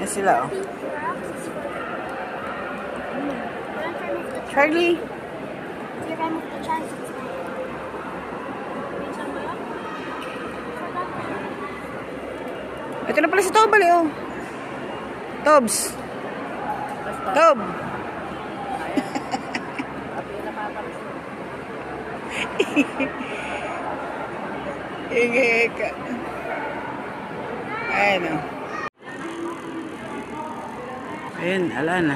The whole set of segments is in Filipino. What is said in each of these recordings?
Yan sila, oh. Charlie. Ito na pala si Tobal, oh. Tobs. Tob. Ingeka. Ayan, oh. Ayan, ala na.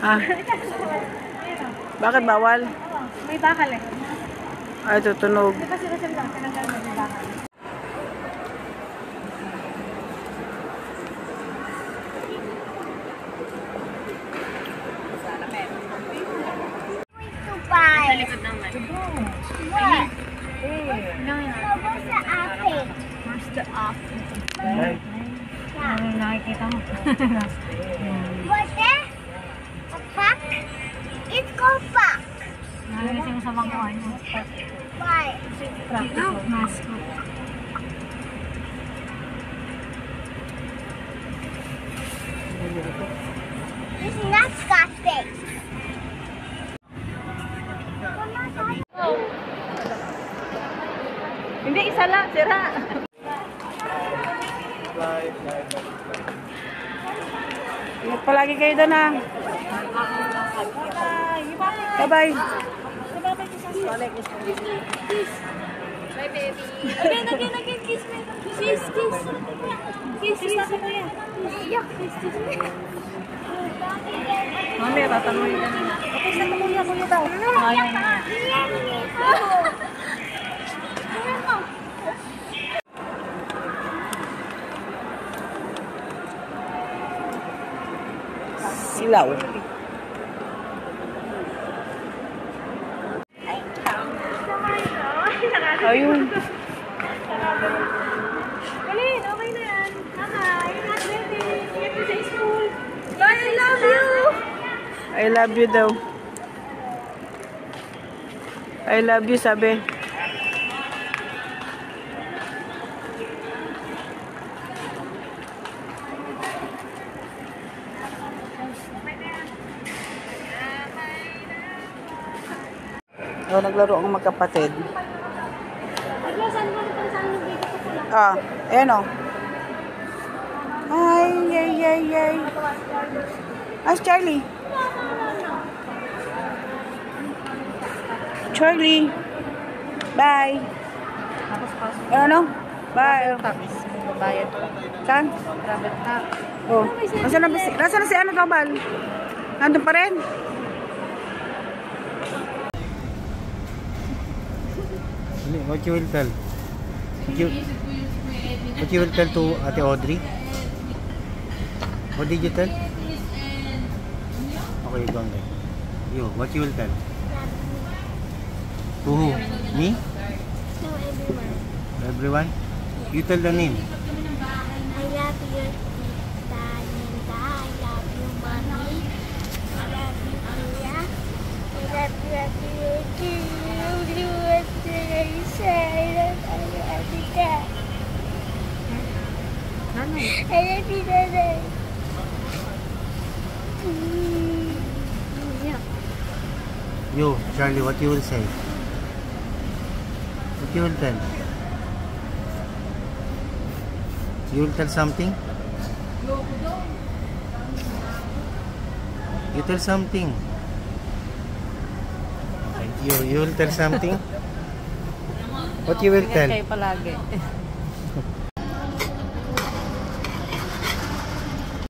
Ah. Bakit bawal? May bakal eh. Ay, tutunog. Kasi lang, tinanggal mo may bakal. Sa likod naman. What? Where's the apple? Where's the apple? Nakikita mo. What's that? A pack? It's called pack. Nakikita mo sa bangkuan mo. Why? No, mascot. This is not Scotch tape. Hindi, isa lang, sira. Ingat palagi kayo doon, ha. Bye-bye. Bye, baby. Again, kiss me. Kiss. Kiss sa kuya. Mami, tatanungin ka na. Okay, sa kuya daw. Ayaw na. Silaw. Ayun. Kalin, okay na yan. Hi, not ready. Get to sa school. Bye, I love you. I love you daw. I love you, sabi. Oh, naglaro ang magkapatid. Ah, ayan, oh. Ay. Ah, Charlie. Charlie. Bye. Ano? Bye. Bayad. Saan? Rabbit tax. Oh. Nasaan na si ano, Tobal? Nandun pa rin? What you will tell? What you will tell to Ate Audrey? What did you tell? Okay, go on then. You, what you will tell? To who? Me? To everyone. Everyone? You tell the name. I love you, Tita Linda. I love you, Mommy. I love you, Kuya. I love you, Daddy. You, Charlie, what you will say? What you will tell? You will tell something? You tell something. Okay. You will tell something? What you will tell? Kayo palagi.